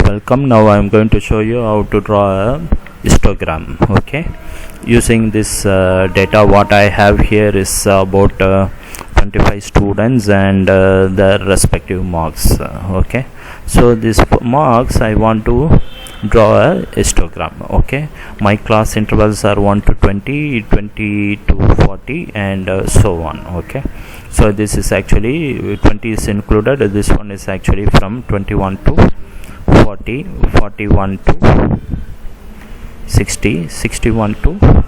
welcome. Now I am going to show you how to draw a histogram. Okay, using this data, what I have here is about 25 students and their respective marks. Okay, so this marks I want to draw a histogram. Okay, my class intervals are 1 to 20, 20 to 40 and so on. Okay, so this is actually 20 is included. This one is actually from 21 to 40, 41 to 60, 61 to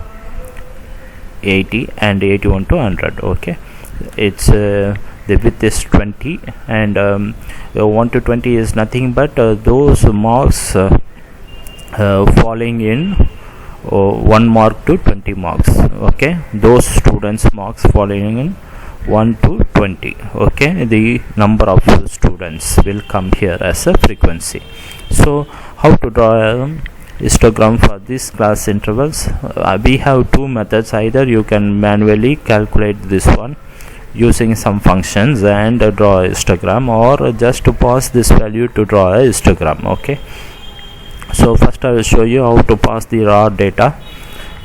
80 and 81 to 100. Okay, it's the width is 20 and 1 to 20 is nothing but those marks falling in 1 mark to 20 marks. Okay, those students marks falling in 1 to 20. Okay, the number of students will come here as a frequency. So how to draw a histogram for this class intervals? We have two methods. Either you can manually calculate this one using some functions and draw a histogram, or just to pass this value to draw a histogram. Okay, so first I will show you how to pass the raw data.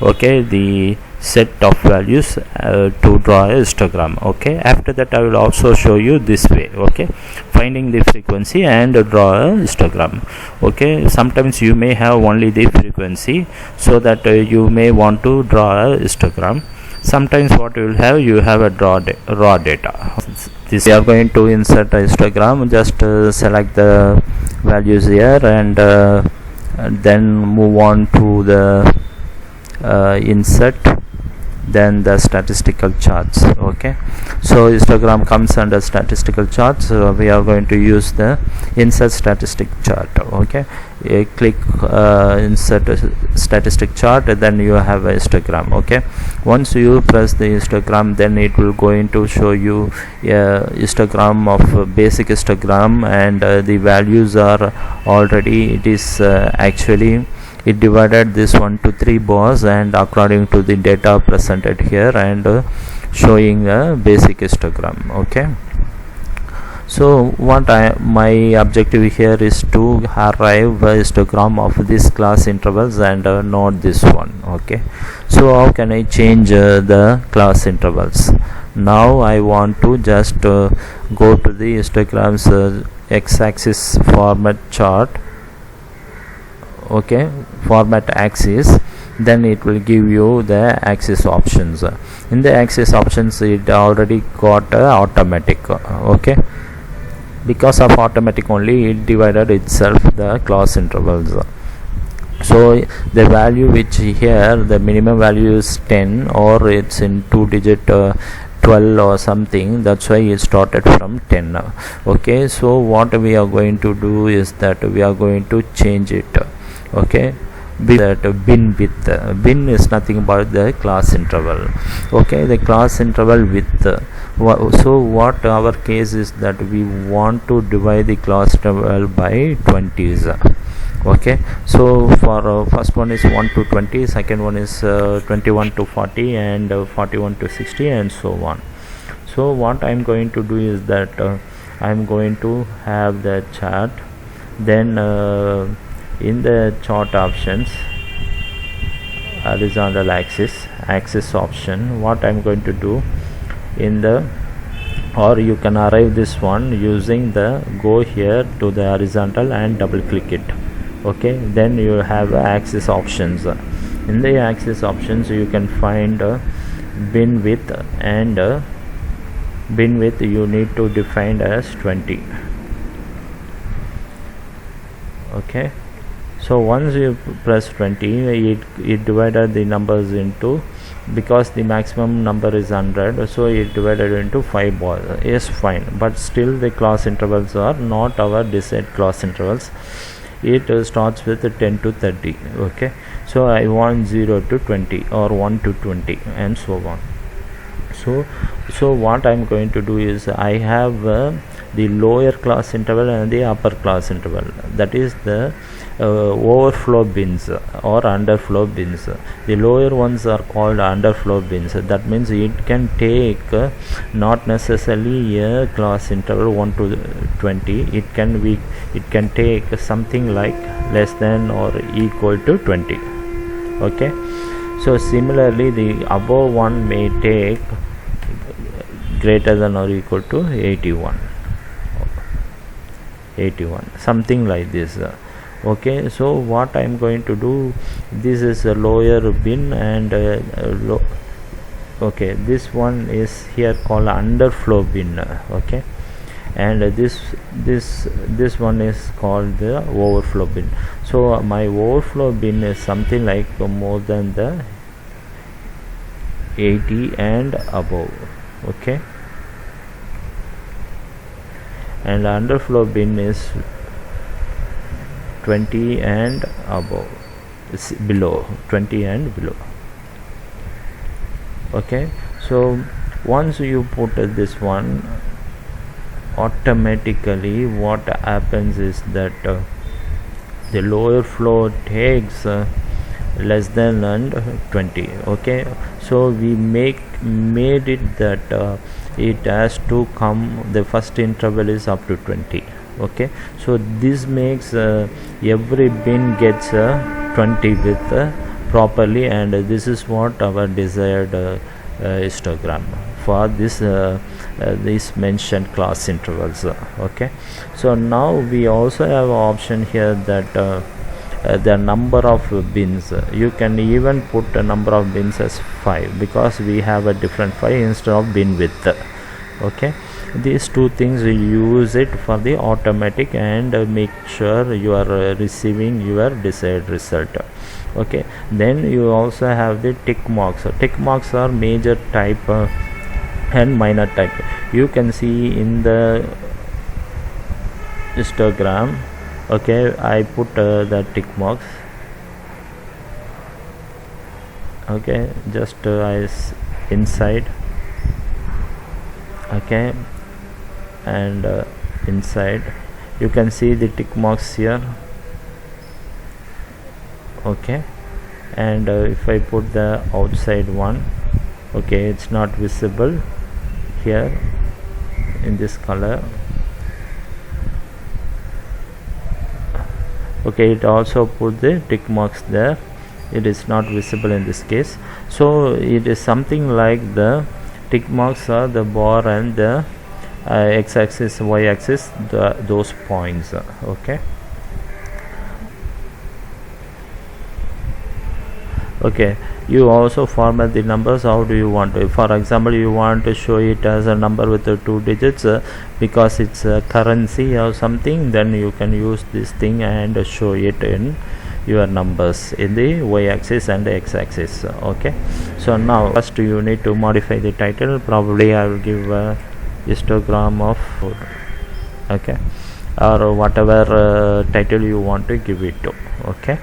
Okay, the set of values to draw a histogram. Okay, after that I will also show you this way. Okay, finding the frequency and draw a histogram. Okay, sometimes you may have only the frequency, so that you may want to draw a histogram. Sometimes what you will have, you have a raw data. This we are going to insert a histogram. Just select the values here and then move on to the insert, then the statistical charts. Okay, so histogram comes under statistical charts. We are going to use the insert statistic chart. Okay, click insert statistic chart, then you have a histogram. Okay, once you press the histogram, then it will going to show you a histogram of basic histogram, and the values are already, it is actually it divided this 1 to 3 bars and according to the data presented here, and showing a basic histogram. Okay, so what my objective here is to arrive a histogram of this class intervals and not this one. Okay, so how can I change the class intervals? Now I want to just go to the histogram's x-axis format chart. Okay, format axis, then it will give you the axis options. In the axis options, it already got automatic. Okay, because of automatic only, it divided itself the class intervals. So the value which here, the minimum value is 10, or it's in 2-digit 12 or something, that's why it started from 10. Okay, so what we are going to do is that we are going to change it. Okay, that bin width, bin is nothing but the class interval. Okay, the class interval width. So what our case is that we want to divide the class interval by 20s. Okay, so for first one is 1 to 20, second one is 21 to 40 and 41 to 60 and so on. So what I am going to do is that I am going to have the chart, then in the chart options, horizontal axis option, what I am going to do in the, or you can arrive this one using the go here to the horizontal and double click it. Okay, then you have axis options. In the axis options you can find bin width, and bin width you need to define as 20. Okay, so once you press 20, it divided the numbers into, because the maximum number is 100, so it divided into 5 bars. Yes, fine, but still the class intervals are not our desired class intervals. It starts with 10 to 30. Okay, so I want 0 to 20 or 1 to 20 and so on. So what I'm going to do is, I have the lower class interval and the upper class interval. That is the overflow bins or underflow bins. The lower ones are called underflow bins. That means it can take not necessarily a class interval 1 to 20. It can take something like less than or equal to 20. Okay, so similarly the above one may take greater than or equal to 81, something like this. Okay, so what I am going to do, this is a lower bin, and okay, this one is here called underflow bin. Okay, and this one is called the overflow bin. So my overflow bin is something like more than the 80 and above. Okay, and underflow bin is 20 and above, below 20 and below. Okay, so once you put this one, automatically what happens is that the lower flow takes less than and 20. Okay, so we made it that it has to come, the first interval is up to 20. Okay, so this makes every bin gets 20 with properly, and this is what our desired histogram for this mentioned class intervals. Okay, so now we also have an option here that the number of bins, you can even put a number of bins as 5, because we have a different 5 instead of bin width. Okay, these two things we use it for the automatic and make sure you are receiving your desired result. Okay, then you also have the tick marks. Tick marks are major type and minor type. You can see in the histogram. Okay, I put the tick marks. Okay, just inside. Okay, and inside you can see the tick marks here. Okay, and if I put the outside one, okay, it's not visible here in this color. Okay, it also put the tick marks there, it is not visible in this case. So it is something like the tick marks are the bar and the x-axis, y-axis, those points. Okay, okay, you also format the numbers. How do you want to, for example, you want to show it as a number with 2 digits because it's a currency or something, then you can use this thing and show it in your numbers in the y-axis and the x-axis. Okay, so now first you need to modify the title. Probably I will give a histogram of, okay, or whatever title you want to give it to. Okay,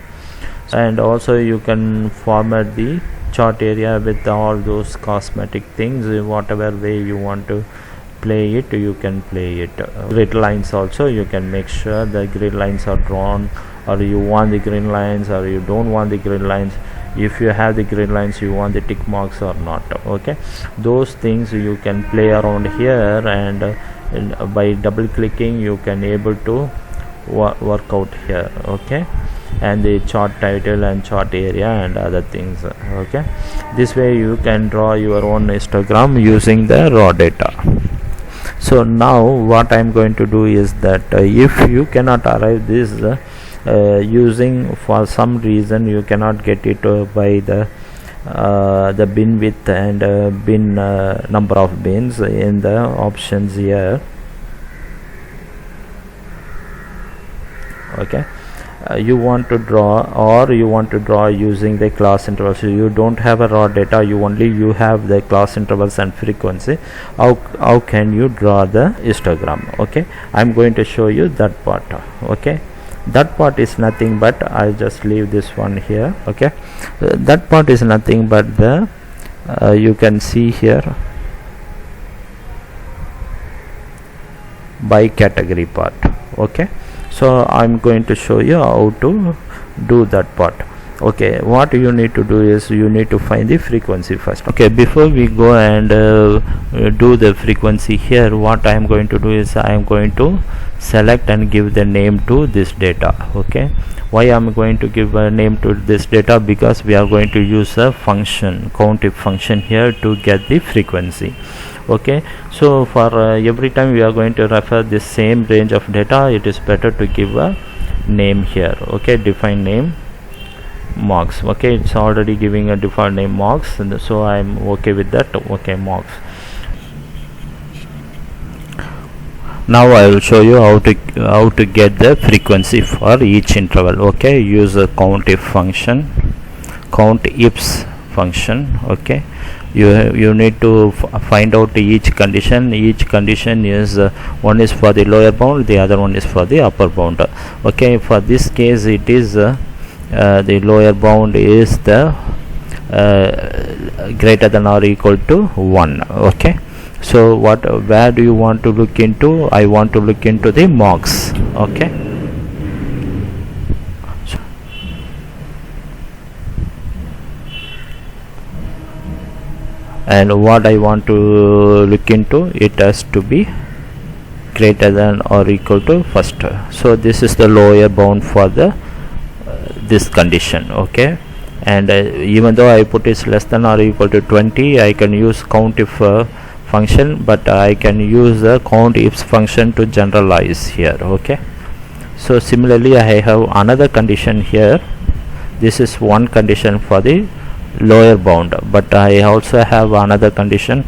and also you can format the chart area with all those cosmetic things. Whatever way you want to play it, you can play it. Grid lines also, you can make sure the grid lines are drawn, or you want the green lines or you don't want the green lines. If you have the green lines, you want the tick marks or not. Okay, those things you can play around here, and by double clicking you can able to work out here. Okay, and the chart title and chart area and other things. Okay, this way you can draw your own histogram using the raw data. So now what I am going to do is that if you cannot arrive this using, for some reason you cannot get it by the bin width and bin number of bins in the options here. Okay, you want to draw, or you want to draw using the class intervals. So you don't have a raw data, you have the class intervals and frequency. How can you draw the histogram? Okay, I'm going to show you that part. Okay, that part is nothing but, I'll just leave this one here. Okay, that part is nothing but the you can see here by category part. Okay, So I'm going to show you how to do that part. Okay, what you need to do is you need to find the frequency first. Okay, before we go and do the frequency here, what I am going to do is I am going to select and give the name to this data. Okay, why I am going to give a name to this data? Because we are going to use a function, COUNTIF function here to get the frequency. Okay, so for every time we are going to refer this same range of data, it is better to give a name here. Okay, define name marks. Okay, it's already giving a default name marks, and so I'm okay with that. Okay, marks. Now I will show you how to get the frequency for each interval. Okay, use a COUNTIF function, COUNTIFs function. Okay, you need to find out each condition. Each condition is one is for the lower bound, the other one is for the upper bound. Okay, for this case it is the lower bound is the greater than or equal to 1. Okay, so where do you want to look into? I want to look into the marks. Okay, and what I want to look into, it has to be greater than or equal to first. So this is the lower bound for the this condition. Okay, and even though I put is less than or equal to 20, I can use COUNTIF function, but I can use the COUNTIFs function to generalize here. Okay, so similarly I have another condition here. This is one condition for the lower bound, but I also have another condition.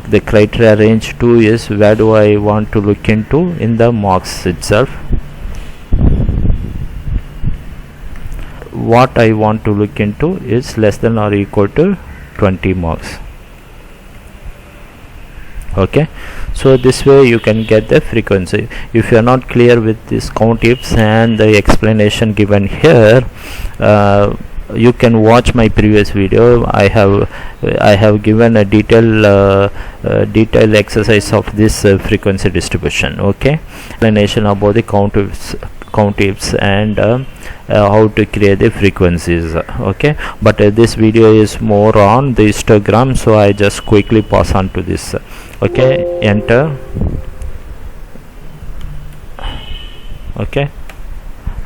The criteria range 2 is where do I want to look into in the marks itself. What I want to look into is less than or equal to 20 marks. Okay, so this way you can get the frequency. If you are not clear with this COUNTIFs and the explanation given here, you can watch my previous video. I have given a detailed exercise of this frequency distribution. Okay, explanation about the COUNTIFs and how to create the frequencies. Okay, but this video is more on the histogram, so I just quickly pass on to this. Okay, enter. Okay,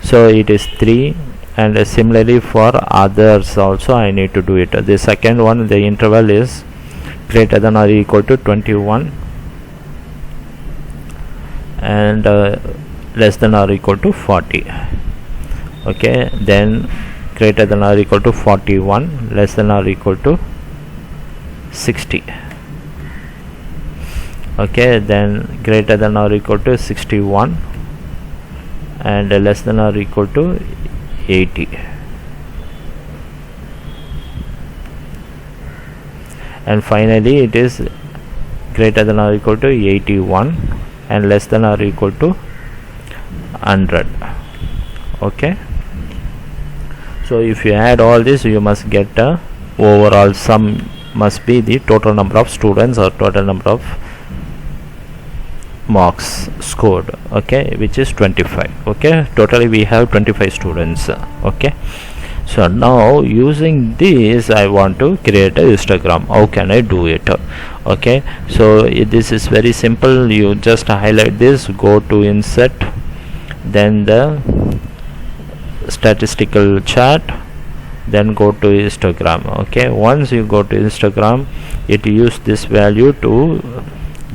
so it is 3, and similarly for others also I need to do it. The second one, the interval is greater than or equal to 21 and less than or equal to 40. Okay, then greater than or equal to 41, less than or equal to 60. Okay, then greater than or equal to 61 and less than or equal to 80. And finally it is greater than or equal to 81 and less than or equal to 100. Okay, so if you add all this, you must get a overall sum must be the total number of students or total number of marks scored. Okay, which is 25. Okay, totally we have 25 students. Okay, so now using this I want to create a histogram. How can I do it? Okay, so this is very simple. You just highlight this, go to insert, then the statistical chart, then go to histogram. Okay, once you go to histogram, it use this value to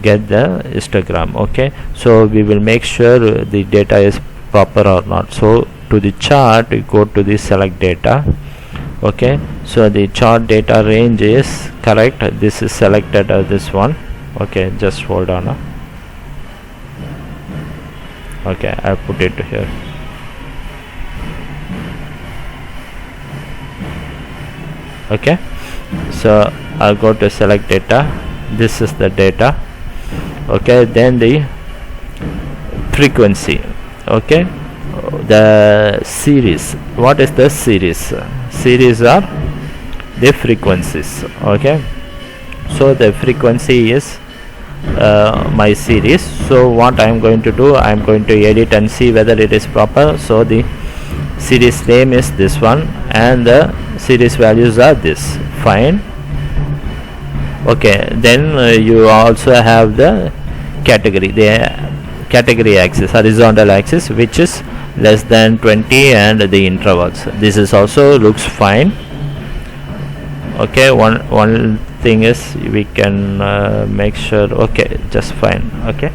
get the histogram. Okay, so we will make sure the data is proper or not. So to the chart, you go to the select data. Okay, so the chart data range is correct. This is selected as this one. Okay, just hold on. Okay, I put it here. Okay, so I'll go to select data. This is the data. Okay, then the frequency. Okay, the series. What is the series? Series are the frequencies. Okay, so the frequency is my series. So what I am going to do, I am going to edit and see whether it is proper. So the series name is this one and the series values are this. Fine. Okay, then you also have the category axis, horizontal axis, which is less than 20, and the intervals. This is also looks fine. Okay, one thing is we can make sure. Okay, just fine. Okay,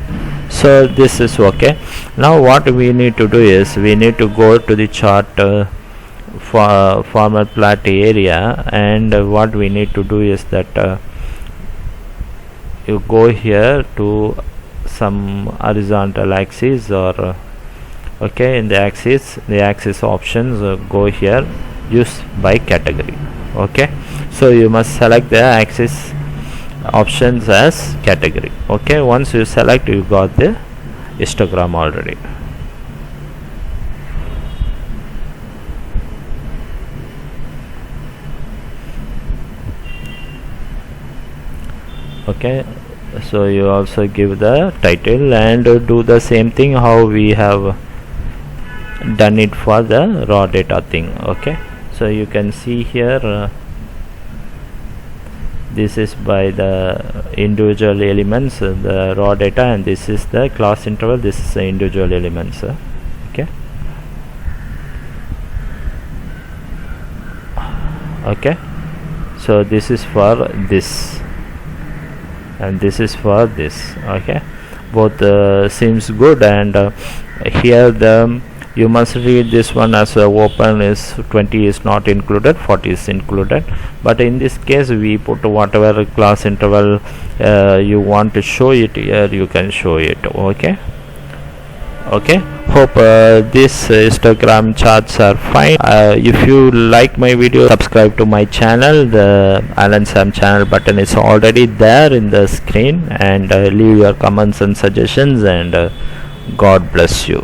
so this is okay. Now what we need to do is we need to go to the chart format plot area, and what we need to do is that you go here to some horizontal axis, or okay, in the axis options, go here, use by category. Okay, so you must select the axis options as category. Okay, once you select, you got the histogram already. Okay, so you also give the title and do the same thing how we have done it for the raw data thing. Okay, so you can see here this is by the individual elements, the raw data, and this is the class interval, this is the individual elements. Okay, okay, so this is for this and this is for this. Okay, both seems good, and here you must read this one as open is 20 is not included, 40 is included, but in this case we put whatever class interval you want to show it here, you can show it. Okay, okay, hope this histogram charts are fine. If you like my video, subscribe to my channel. The Alan Sam channel button is already there in the screen, and leave your comments and suggestions, and God bless you.